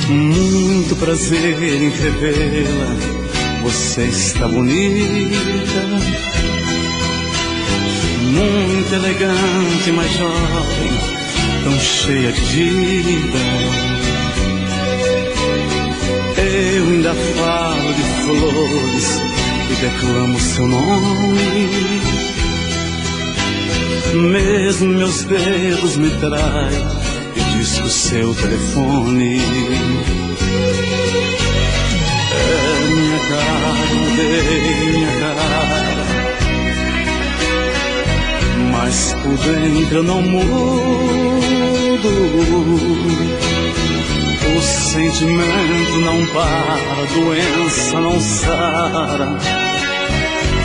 Muito prazer em revê-la, você está bonita, muito elegante, mais jovem, tão cheia de vida. Eu ainda falo de flores e declamo seu nome, mesmo meus dedos me traem e disco o seu telefone. É minha cara, mudei minha cara, mas por dentro eu não mudo. O sentimento não para, a doença não sara.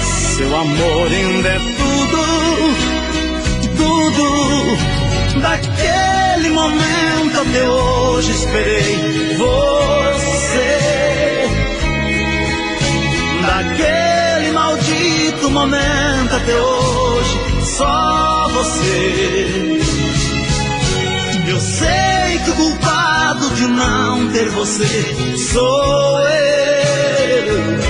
Seu amor ainda é tudo, tudo. Daquele momento até hoje esperei você. Daquele maldito momento até hoje, só você. Eu sei que o culpado de não ter você sou eu.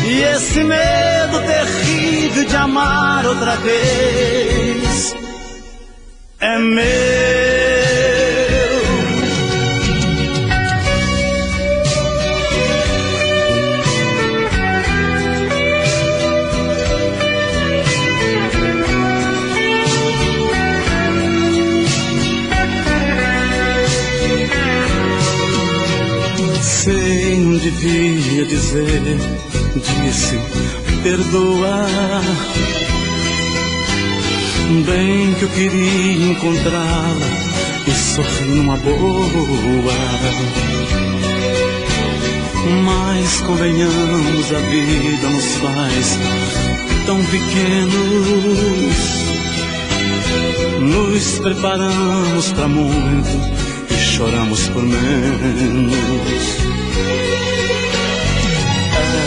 E esse medo terrível de amar outra vez é meu. Sei, não devia dizer, disse, perdoa. Bem que eu queria encontrá-la e sorrir numa boa. Mas convenhamos, a vida nos faz tão pequenos. Nos preparamos pra muito e choramos por menos.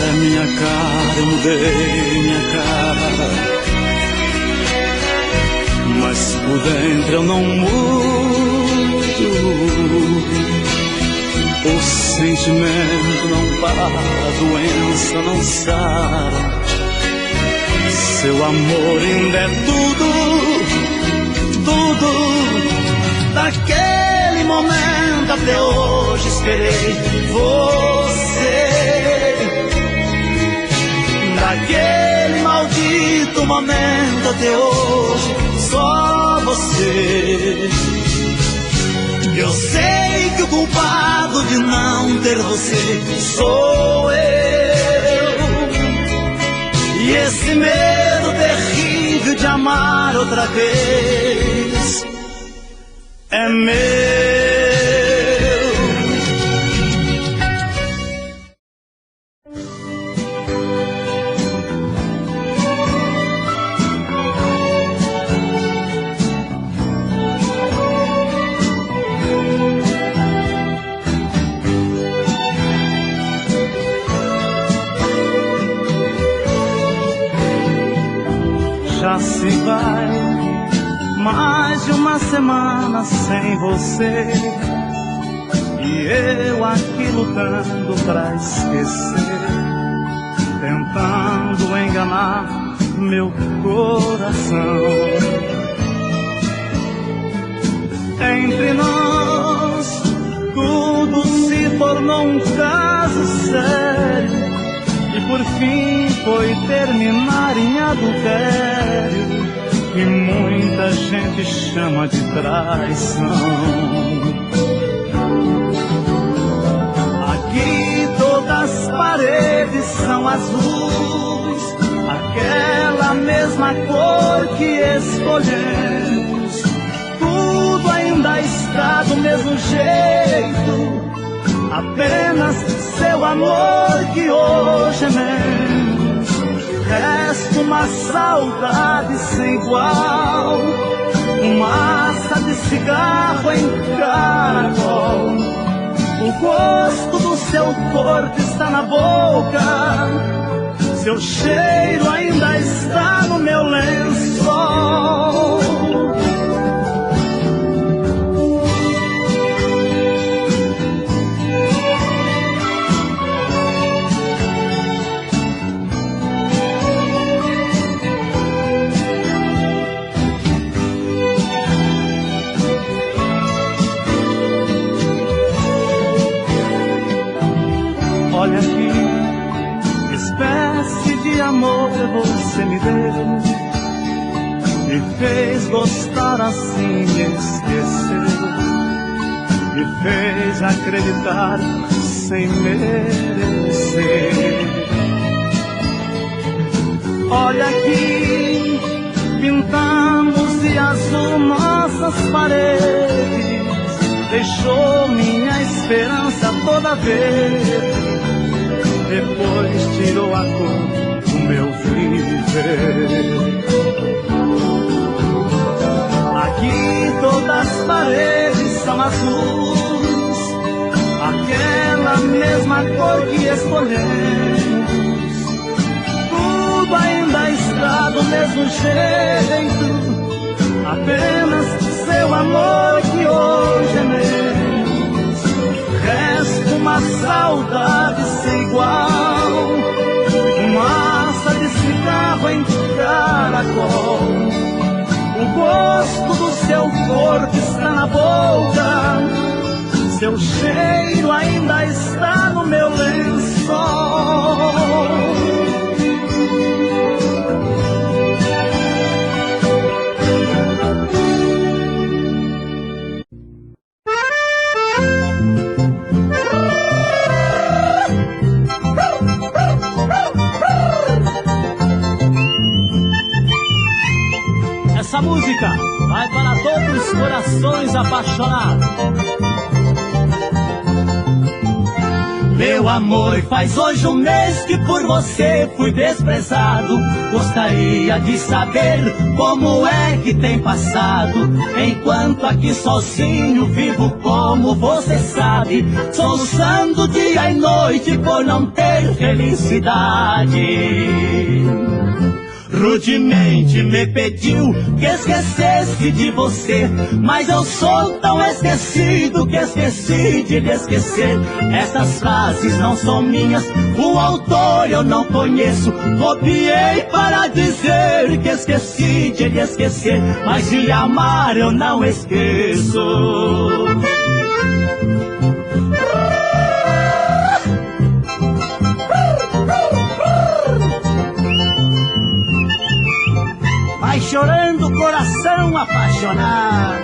É minha cara, eu mudei minha cara, mas por dentro eu não mudo. O sentimento não para, a doença não sara. Seu amor ainda é tudo, tudo. Daquele momento até hoje esperei você. Daquele maldito momento até hoje, só você. Eu sei que o culpado de não ter você sou eu. E esse medo terrível de amar outra vez é meu. Já se vai mais de uma semana sem você, e eu aqui lutando pra esquecer, tentando enganar meu coração. Entre nós tudo se tornou um caso sério, e por fim foi terminar em adultério, que muita gente chama de traição. Aqui todas as paredes são azuis, aquela mesma cor que escolhemos. Tudo ainda está do mesmo jeito, apenas seu amor que hoje é menos. Resta uma saudade sem igual, fumaça de cigarro em caracol. O gosto do seu corpo está na boca, seu cheiro ainda está no meu lençol. amor você me deu, me fez gostar assim, me esqueceu, me fez acreditar sem merecer. Olha aqui, pintamos de azul nossas paredes, deixou minha esperança toda verde, depois tirou a cor do meu viver. Aqui todas as paredes são azuis, aquela mesma cor que escolhemos. Tudo ainda está do mesmo jeito, apenas seu amor que hoje é menos. Resta uma saudade sem igual, fumaça de cigarro em caracol. O gosto do seu corpo está na boca, seu cheiro ainda está no meu lençol. Essa música vai para todos os corações apaixonados. Meu amor, faz hoje um mês que por você fui desprezado. Gostaria de saber como é que tem passado, enquanto aqui sozinho vivo como você sabe, soluçando dia e noite por não ter felicidade. Rudemente me pediu que esquecesse de você, mas eu sou tão esquecido que esqueci de lhe esquecer. Essas frases não são minhas, o autor eu não conheço. Copiei para dizer que esqueci de lhe esquecer, mas de lhe amar eu não esqueço. Vai chorando o coração apaixonado.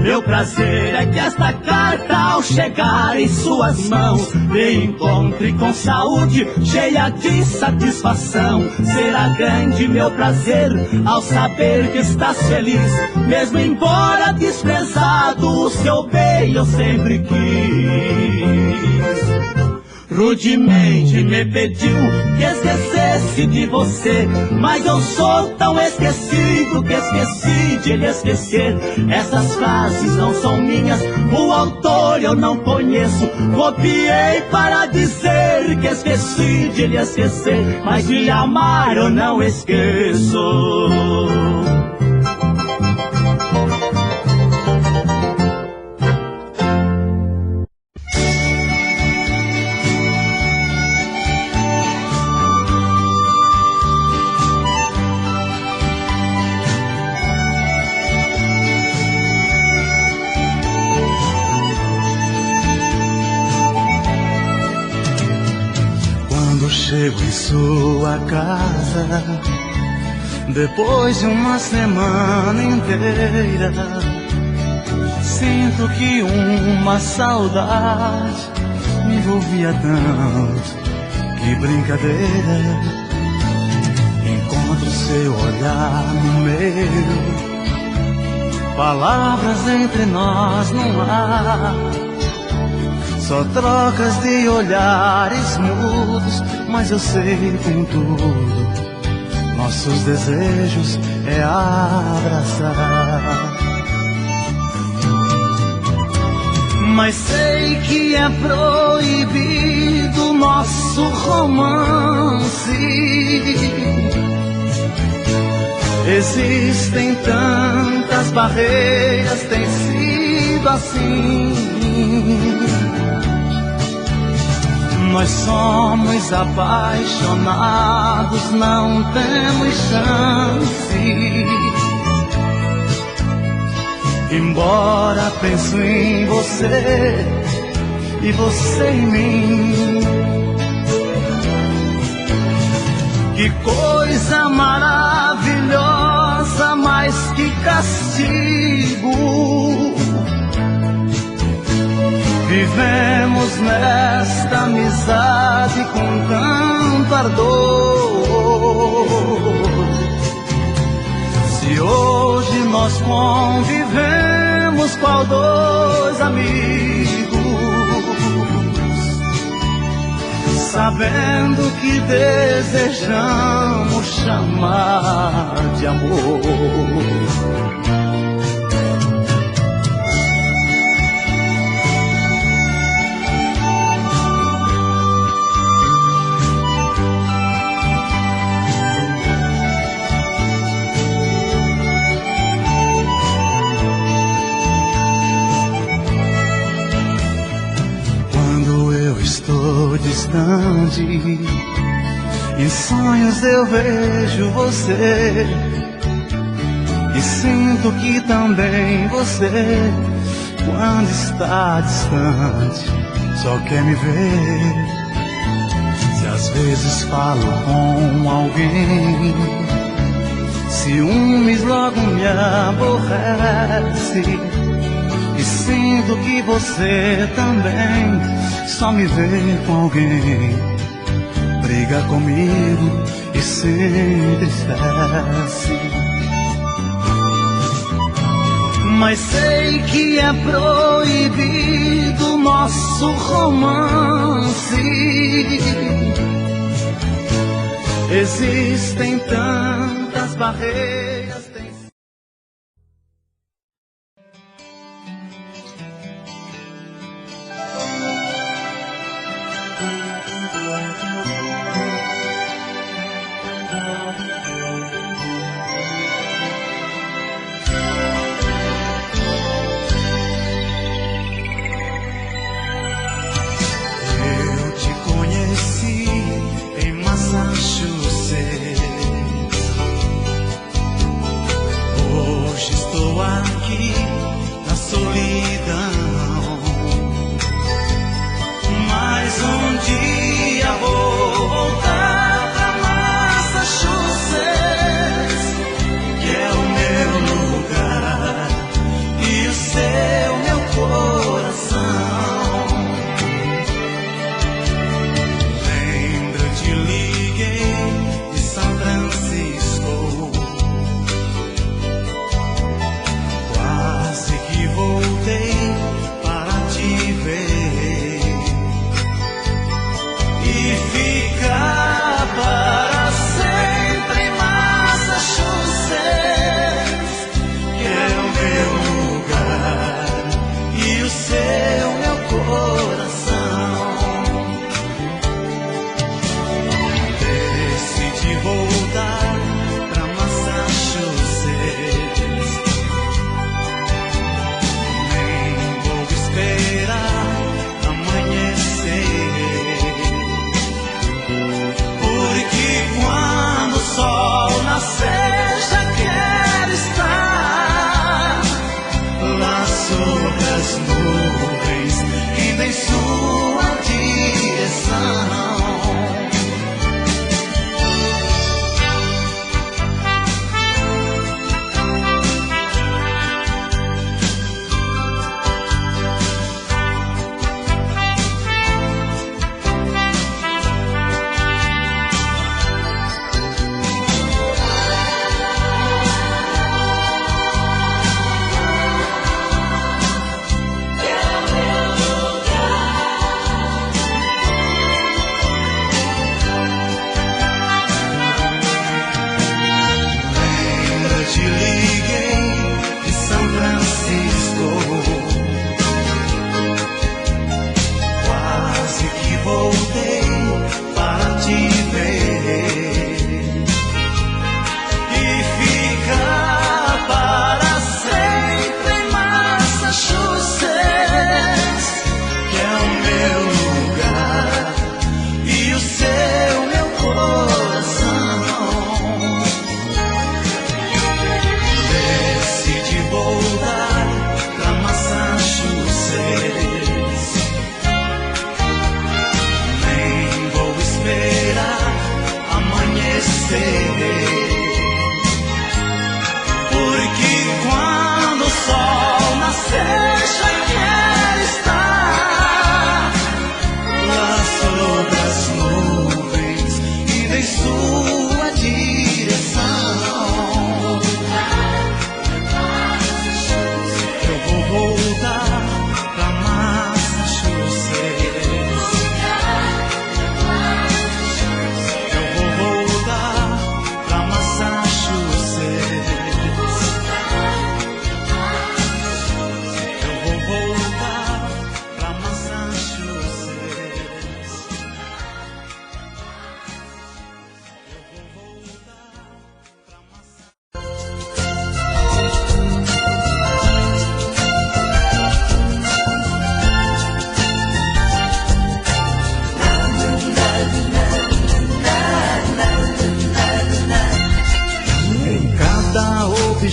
Meu prazer é que esta carta, ao chegar em suas mãos, me encontre com saúde, cheia de satisfação. Será grande meu prazer ao saber que estás feliz, mesmo embora desprezado, o seu bem eu sempre quis. Rudemente me pediu que esquecesse de você, mas eu sou tão esquecido que esqueci de lhe esquecer. Essas frases não são minhas, o autor eu não conheço. Copiei para dizer que esqueci de lhe esquecer, mas de lhe amar eu não esqueço. Chego em sua casa depois de uma semana inteira, sinto que uma saudade me envolvia tanto, que brincadeira. Encontro seu olhar no meu, palavras entre nós não há, só trocas de olhares mudos, mas eu sei contudo, nossos desejos é abraçar. Mas sei que é proibido nosso romance. Existem tantas barreiras, tem sido assim. Nós somos apaixonados, não temos chance. Embora penso em você, e você em mim. Que coisa maravilhosa, mais que castigo. Vivemos nesta amizade com tanto ardor. Se hoje nós convivemos qual dois amigos, sabendo que desejamos chamar de amor. Estou distante, em sonhos eu vejo você, e sinto que também você, quando está distante, só quer me ver. Se às vezes falo com alguém, ciúmes logo me aborrece, e sinto que você também só me vê com alguém, briga comigo e se entristece. Mas sei que é proibido nosso romance. Existem tantas barreiras.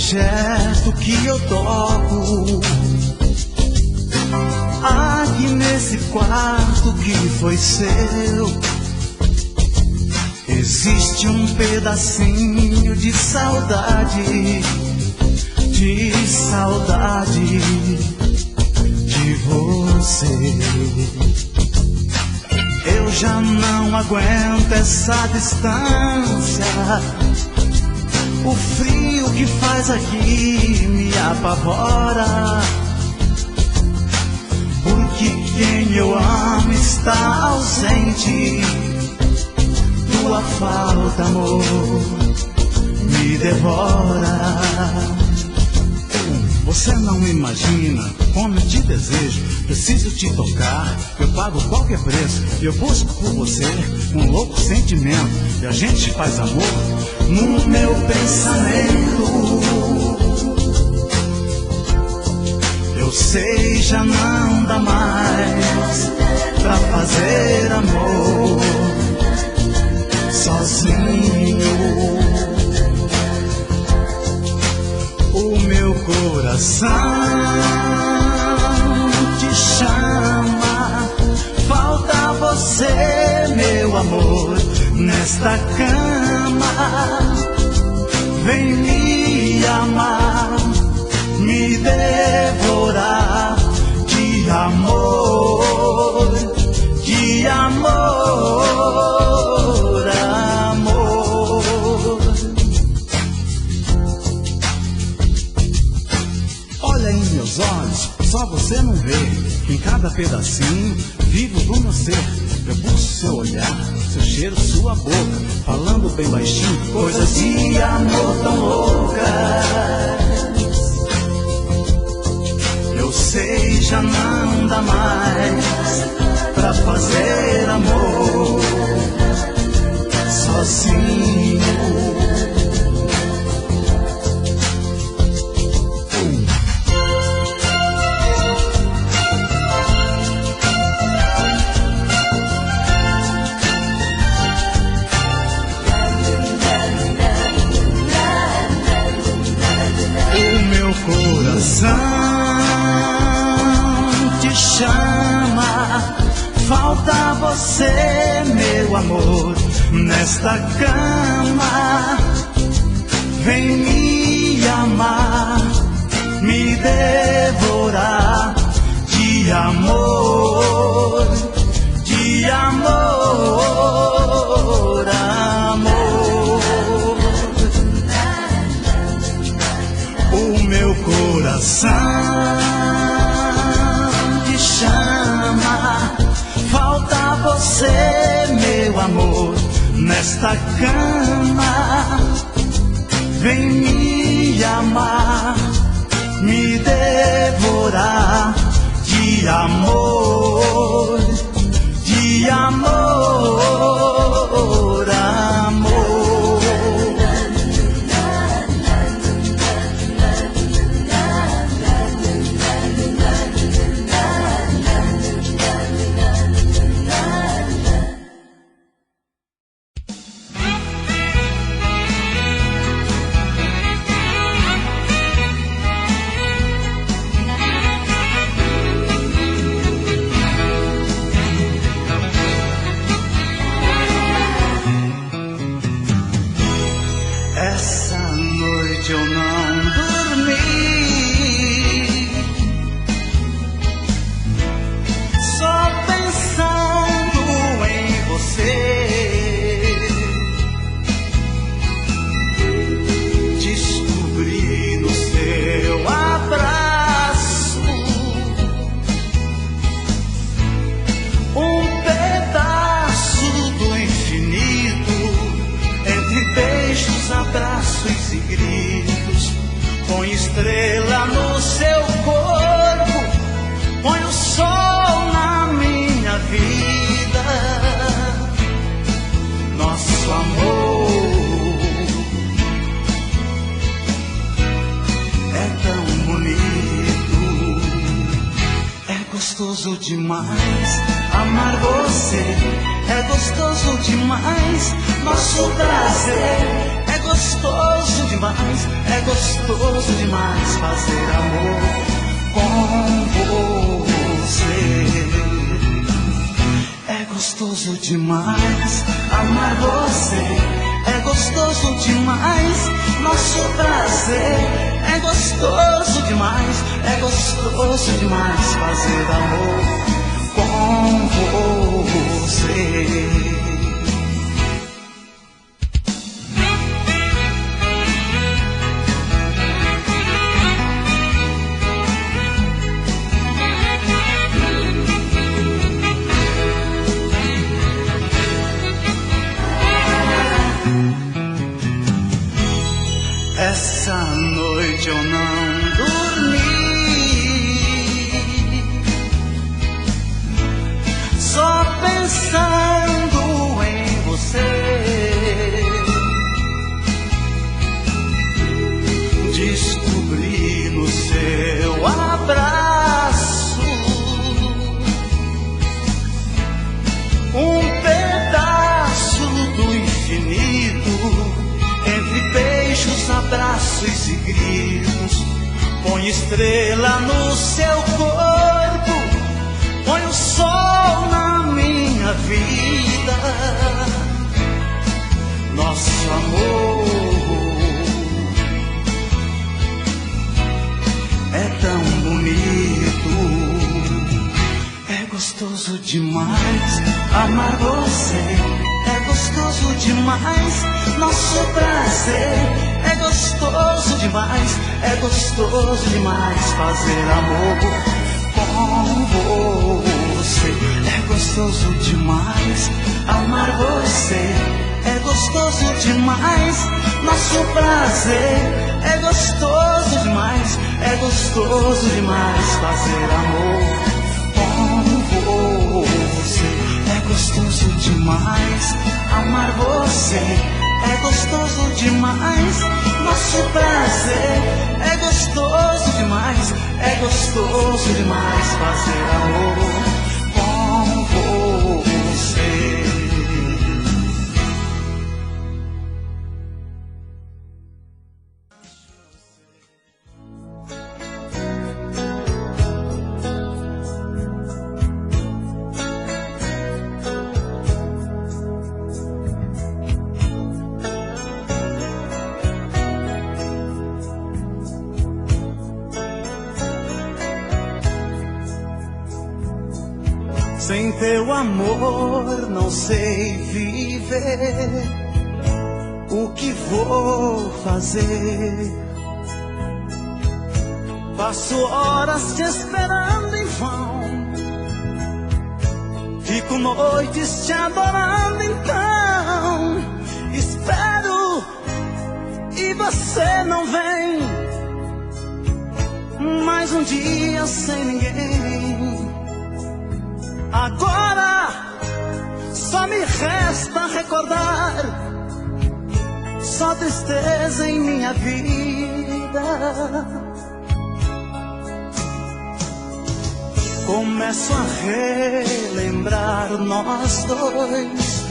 objeto que eu toco. Aqui nesse quarto que foi seu, existe um pedacinho de saudade, de saudade de você. Eu já não aguento essa distância, o frio que faz aqui me apavora, porque quem eu amo está ausente. Tua falta, amor, me devora. Você não imagina como eu te desejo. Preciso te tocar, eu pago qualquer preço. Eu busco por você um louco sentimento, e a gente faz amor no meu pensamento. Eu sei, já não dá mais pra fazer amor sozinho. O meu coração te chama, falta você, meu amor, nesta cama. Vem me amar, me devorar de amor, de amor, amor. Olha em meus olhos, só você não vê que em cada pedacinho vivo do meu ser. Eu busco seu olhar, seu cheiro, sua boca, falando bem baixinho coisas de amor tão loucas. Eu sei, já não dá mais pra fazer amor sozinho. Te chama, falta você, meu amor, nesta cama. Vem me amar, me devorar de amor, de amor, amor. O meu coração te chama, falta você, meu amor, nesta cama. Vem me amar, me devorar de amor, de amor, amor. Essa noite eu não dormi, só pensando em você. Descobri no seu abraço um pedaço do infinito, entre beijos, abraços e gritos. Põe estrela no seu corpo, põe o sol na minha vida. Nosso amor é tão bonito, é gostoso demais amar você, é gostoso demais nosso prazer. É gostoso demais, é gostoso demais fazer amor com você. É gostoso demais amar você, é gostoso demais nosso prazer. É gostoso demais, é gostoso demais fazer amor com você. Essa noite eu não dormi, só pensando em você. Descobri no seu abraço um pedaço do infinito. Entre beijos, abraços e gritos, põe estrela no seu corpo, põe o sol na minha vida. Nosso amor é tão bonito. É gostoso demais amar você. É gostoso demais nosso prazer. É gostoso demais, é gostoso demais fazer amor com você. É gostoso demais amar você. É gostoso demais nosso prazer. É gostoso demais, é gostoso demais fazer amor com você. É gostoso demais amar você. É gostoso demais nosso prazer. É gostoso demais, é gostoso demais fazer amor com você. Sem teu amor não sei viver. O que vou fazer? Passo horas te esperando em vão. Fico noites te adorando então. Espero e você não vem. Mais um dia sem ninguém. Agora só me resta recordar, só tristeza em minha vida. Começo a relembrar nós dois.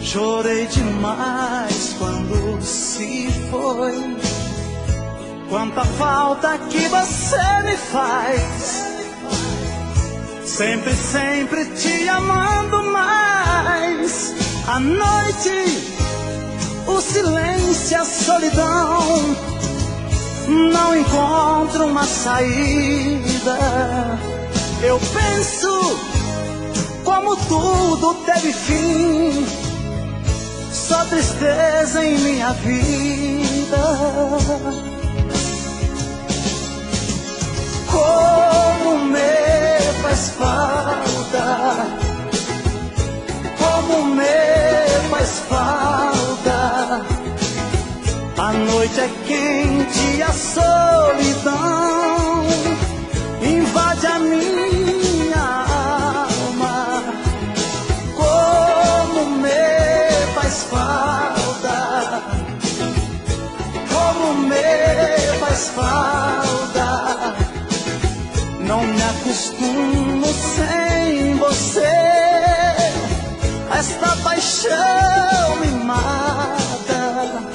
Chorei demais quando se foi. Quanta falta que você me faz. Sempre, sempre te amando mais. À noite, o silêncio e a solidão. Não encontro uma saída. Eu penso como tudo teve fim. Só tristeza em minha vida. Como me faz falta, como me faz falta. A noite é quente e a solidão invade a minha alma. Como me faz falta, como me faz falta. Não me acostumo sem você. Esta paixão me mata.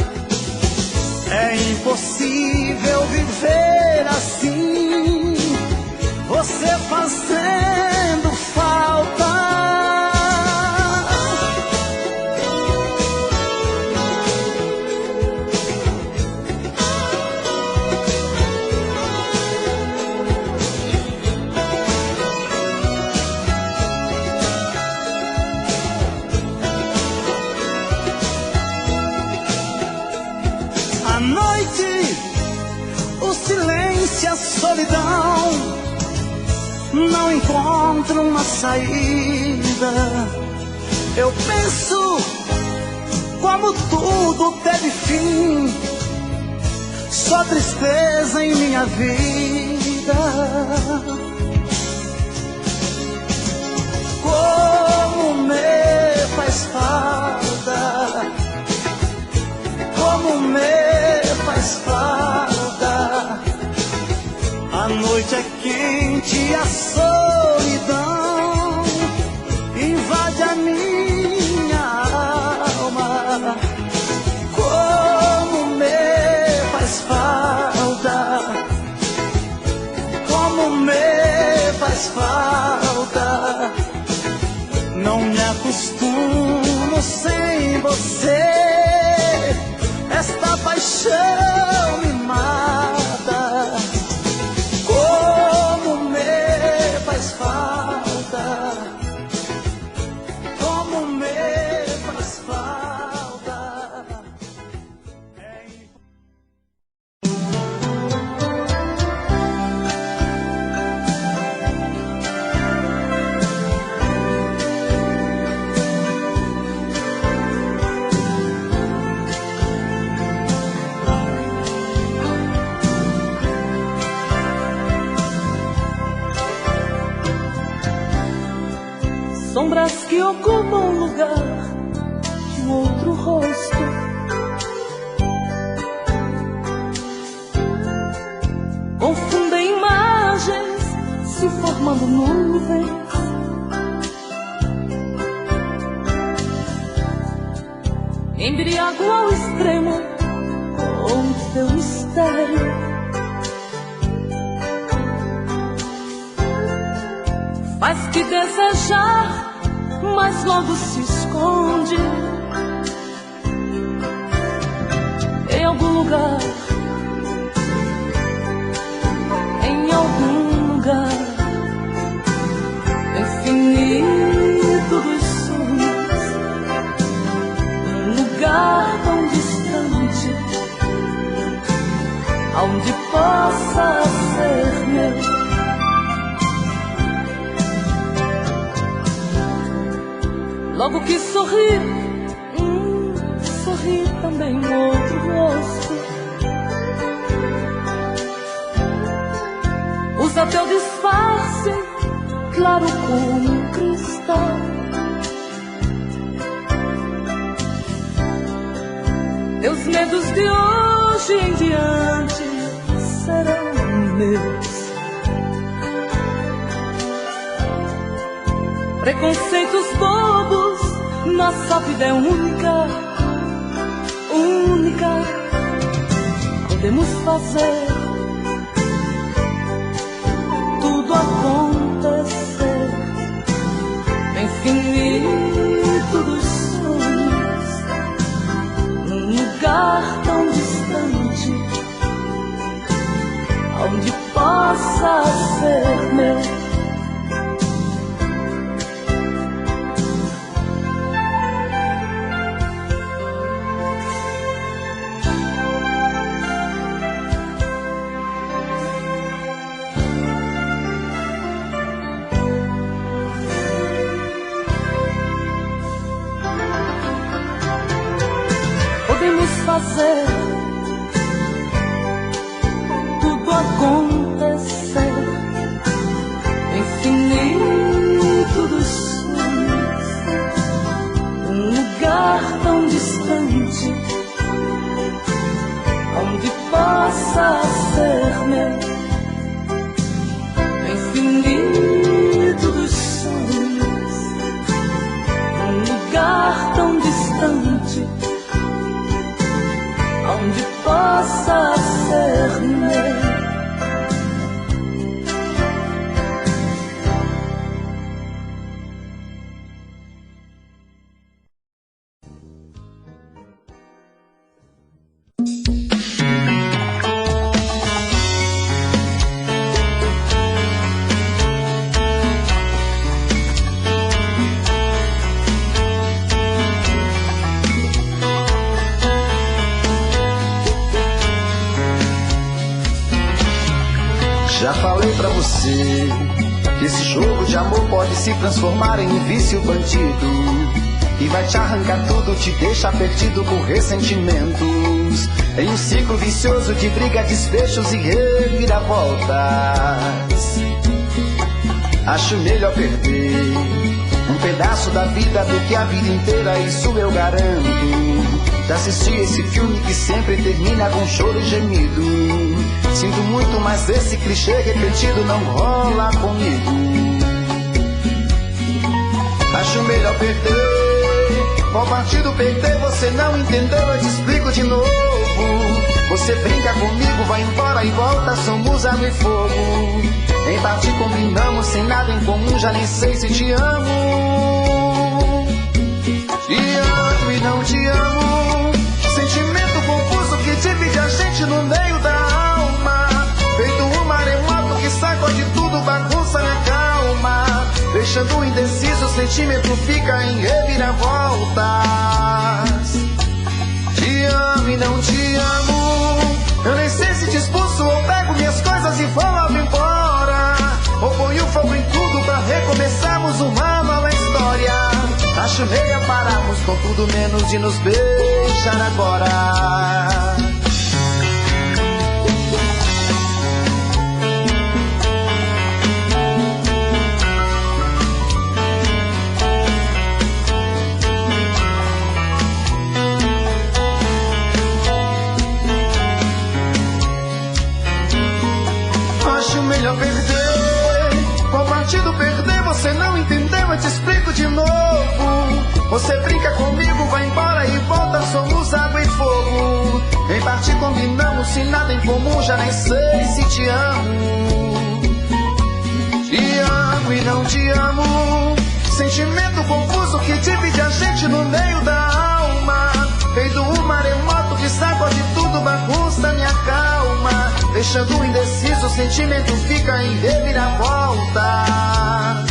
se a solidão não encontra uma saída, eu penso como tudo teve fim, só tristeza em minha vida. Como me faz falta, como me faz falta. A noite é quente e a solidão invade a minha alma. Como me faz falta, como me faz falta. Não me acostumo sem você, esta paixão me mata. Como me faz falta, como me faz falta. Sombras que ocupam o lugar de um outro rosto, confundem imagens, se formando nuvens. Embriago ao extremo com teu mistério. Faz que desejar, mas logo se esconde em algum lugar, em algum lugar infinito dos sonhos, um lugar tão distante, aonde possa ser meu. Logo que sorri, sorri também um outro rosto. Usa teu disfarce, claro como um cristal. Teus medos de hoje em diante serão meus. Preconceitos bobos, nossa vida é única, única. Podemos fazer tudo acontecer, infinito dos sonhos, num lugar tão distante, onde possa ser meu. Fazer tudo acontecer, infinito dos sonhos, um lugar tão distante, onde possa ser meu, infinito dos sonhos, um lugar tão distante, Já falei pra você que esse jogo de amor pode se transformar em um vício bandido, e vai te arrancar tudo, te deixa perdido por ressentimentos, em um ciclo vicioso de briga, desfechos e reviravoltas. Acho melhor perder um pedaço da vida do que a vida inteira, isso eu garanto. Já assisti esse filme que sempre termina com choro e gemido. Sinto muito, mas esse clichê repetido não rola comigo. Acho melhor perder. Qual partido perder? Você não entendeu, eu te explico de novo. Você brinca comigo, vai embora e volta, somos água e fogo. Em parte combinamos, sem nada em comum, já nem sei se te amo. Te amo e não te amo, sentimento confuso que divide a gente no meio da alma. Feito um maremoto que sacode tudo, bagunça minha calma, deixando indeciso, o sentimento fica em reviravoltas. Te amo e não te amo, eu nem sei se te expulso ou pego minhas coisas e vou logo embora, ou ponho fogo em tudo pra recomeçarmos uma nova história. Acho melhor pararmos com tudo menos de nos beijar agora. Acho melhor perder. Qual partido perder? Você não entendeu, eu te explico de novo. Você brinca comigo, vai embora e volta, somos água e fogo. Em parte combinamos, sem nada em comum, já nem sei se te amo. Te amo e não te amo, sentimento confuso que divide a gente no meio da alma. Feito um maremoto que sacode tudo, bagunça minha calma, deixando indeciso, o sentimento fica em reviravoltas.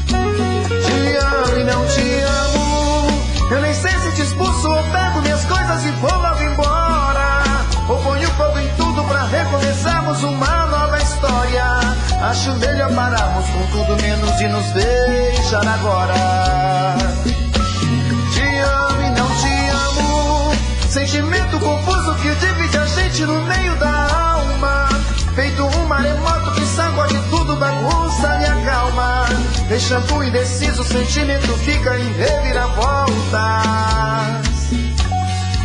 Te amo e não te amo, eu nem sei se te expulso ou pego minhas coisas e vou logo embora, ou ponho fogo em tudo pra recomeçarmos uma nova história. Acho melhor pararmos com tudo menos de nos beijar agora. Te amo e não te amo, sentimento confuso que divide a gente no meio da alma. Feito um maremoto que sacode tudo, bagunça minha calma, deixando indeciso, o sentimento fica em reviravoltas.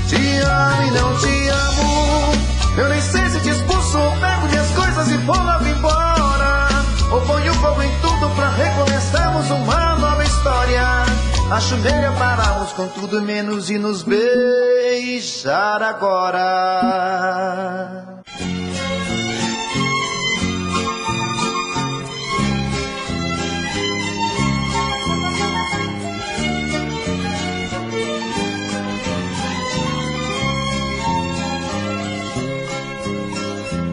Te amo e não te amo, eu nem sei se te expulso ou pego minhas coisas e vou logo embora, ou ponho fogo em tudo pra recomeçarmos uma nova história. Acho melhor pararmos com tudo menos de nos beijar agora.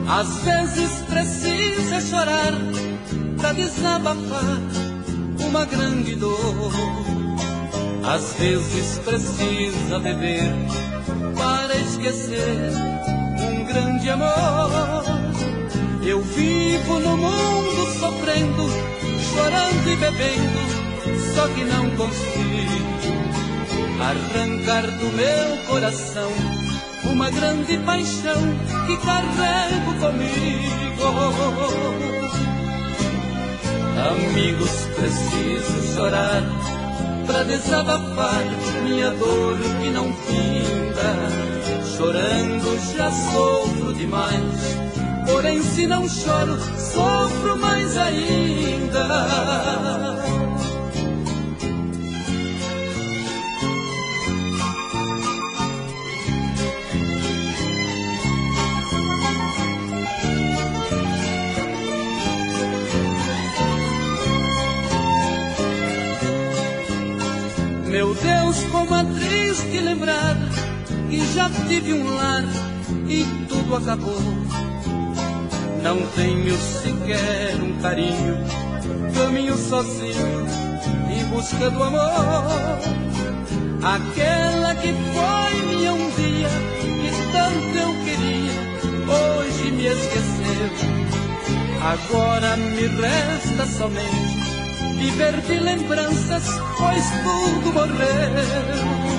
Às vezes precisa chorar pra desabafar uma grande dor. Às vezes precisa beber para esquecer um grande amor. Eu vivo no mundo sofrendo, chorando e bebendo, só que não consigo arrancar do meu coração uma grande paixão que carrego comigo. Amigos, preciso chorar pra desabafar minha dor que não finda. Chorando já sofro demais, porém se não choro, sofro mais ainda. Meu Deus, como é triste lembrar que já tive um lar e tudo acabou. Não tenho sequer um carinho, caminho sozinho em busca do amor. Aquela que foi minha um dia, que tanto eu queria, hoje me esqueceu. Agora me resta somente viver de lembranças, pois tudo morreu.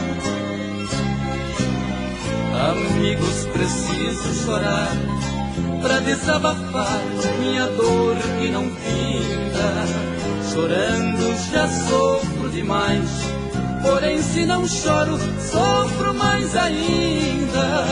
Amigos, preciso chorar pra desabafar minha dor que não finda. Chorando já sofro demais, porém se não choro, sofro mais ainda.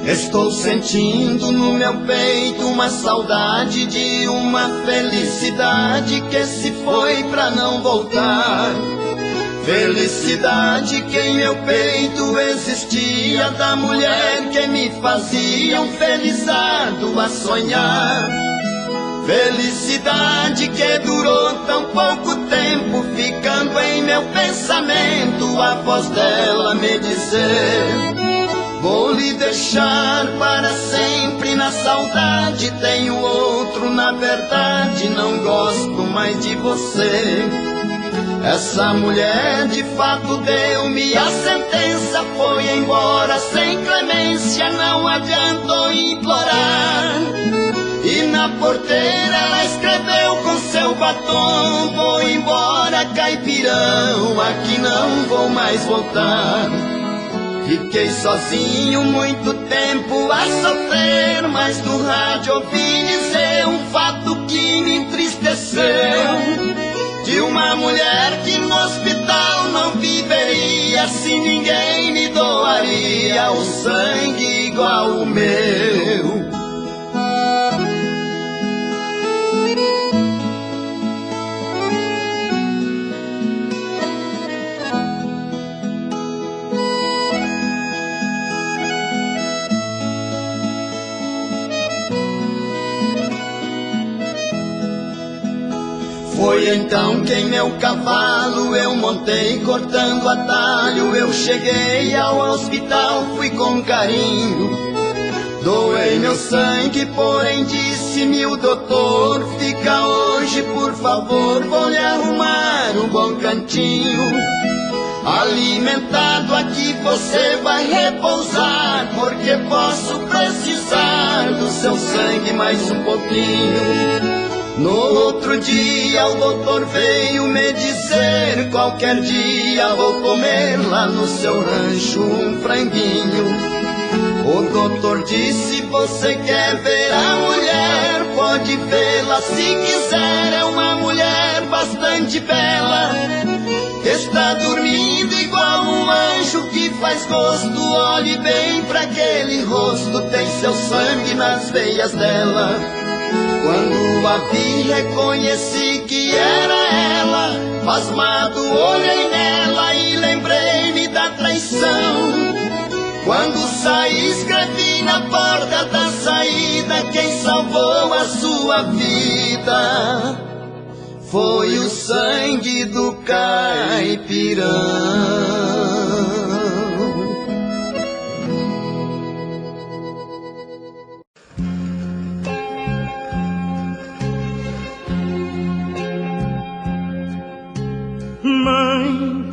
Estou sentindo no meu peito uma saudade de uma felicidade que se foi pra não voltar. Felicidade que em meu peito existia, da mulher que me fazia um felizardo a sonhar. Felicidade que durou tão pouco tempo, ficando em meu pensamento a voz dela me dizer: vou lhe deixar para sempre na saudade, tenho outro, na verdade não gosto mais de você. Essa mulher de fato deu-me a sentença, foi embora sem clemência, não adiantou implorar. E na porteira ela escreveu com seu batom: vou embora, caipirão, aqui não vou mais voltar. Fiquei sozinho muito tempo a sofrer, mas no rádio ouvi dizer um fato que me entristeceu, de uma mulher que no hospital não viveria se ninguém me doaria o sangue igual o meu. Foi então que em meu cavalo eu montei cortando atalho. Eu cheguei ao hospital, fui com carinho, doei meu sangue, porém disse-me o doutor: fica hoje por favor, vou lhe arrumar um bom cantinho. Alimentado aqui você vai repousar, porque posso precisar do seu sangue mais um pouquinho. No outro dia o doutor veio me dizer: qualquer dia vou comer lá no seu rancho um franguinho. O doutor disse: você quer ver a mulher? Pode vê-la se quiser, é uma mulher bastante bela. Está dormindo igual um anjo que faz gosto. Olhe bem pra aquele rosto, tem seu sangue nas veias dela. Quando a vi, reconheci que era ela. Pasmado olhei nela e lembrei-me da traição. Quando saí, escrevi na porta da saída: quem salvou a sua vida foi o sangue do caipirão. Mãe,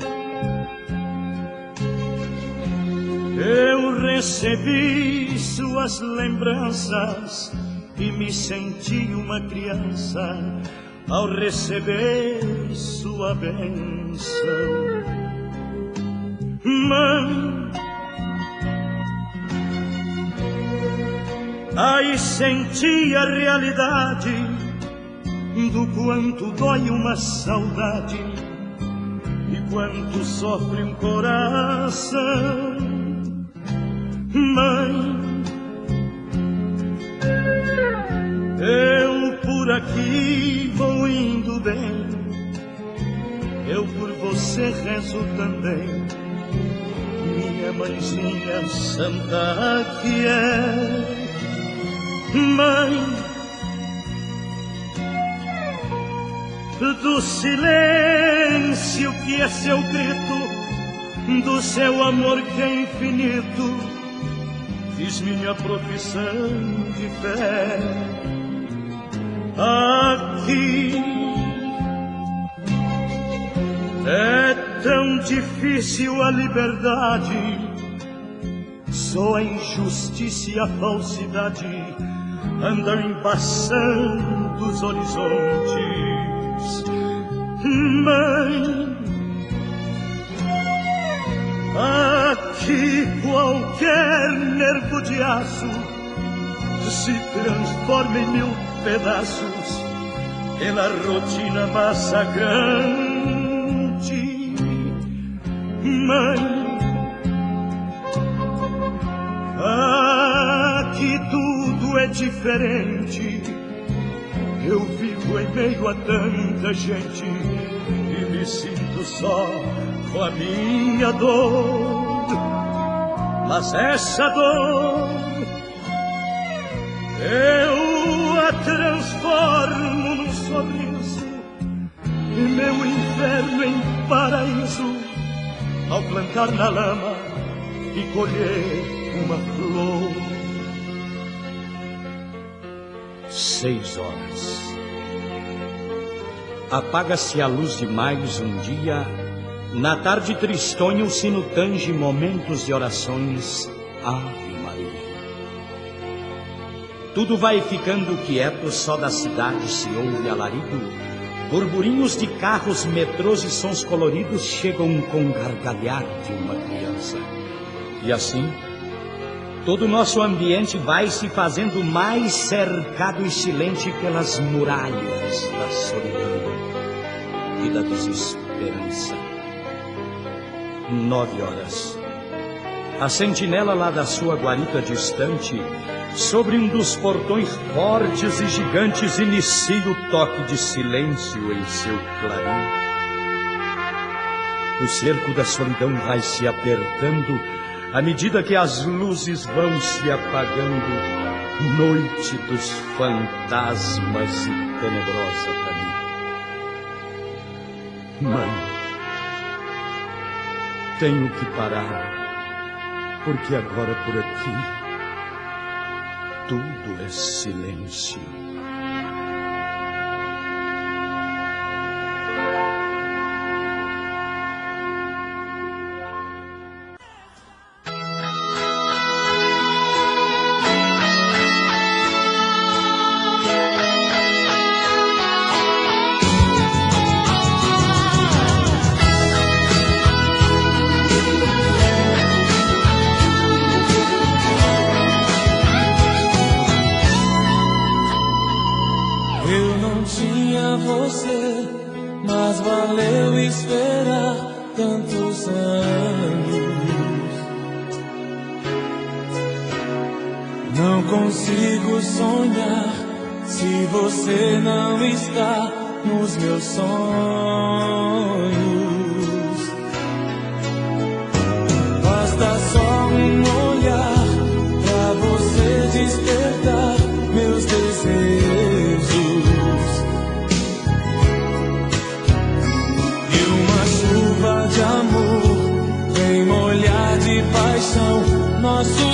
eu recebi suas lembranças e me senti uma criança ao receber sua bênção. Mãe, aí senti a realidade do quanto dói uma saudade e quanto sofre um coração. Mãe, eu por aqui vou indo bem, eu por você rezo também, minha mãezinha santa que é. Mãe, do silêncio que é seu grito, do seu amor que é infinito, fiz minha profissão de fé. Aqui é tão difícil a liberdade, só a injustiça e a falsidade andam embaçando os horizontes. Mãe, aqui qualquer nervo de aço se transforma em 1000 pedaços pela rotina massacrante. Mãe, aqui tudo é diferente. Eu vivo em meio a tanta gente e me sinto só com a minha dor. Mas essa dor eu a transformo num sorriso e meu inferno em paraíso ao plantar na lama e colher uma flor. 6 horas. Apaga-se a luz de mais um dia. Na tarde tristonha o sino tange momentos de orações. Ave Maria. Tudo vai ficando quieto, só da cidade se ouve alarido. Burburinhos de carros, metrôs e sons coloridos chegam com o gargalhar de uma criança. E assim, todo o nosso ambiente vai se fazendo mais cercado e silente pelas muralhas da solidão e da desesperança. 9 horas. A sentinela lá da sua guarita distante, sobre um dos portões fortes e gigantes, inicia o toque de silêncio em seu clarim. O cerco da solidão vai se apertando à medida que as luzes vão se apagando. Noite dos fantasmas e tenebrosa para mim. Mãe, tenho que parar, porque agora por aqui tudo é silêncio. Mas valeu esperar tantos anos. Não consigo sonhar se você não está nos meus sonhos. Basta só um olhar pra você despertar meus desejos. De amor, vem molhar de paixão nosso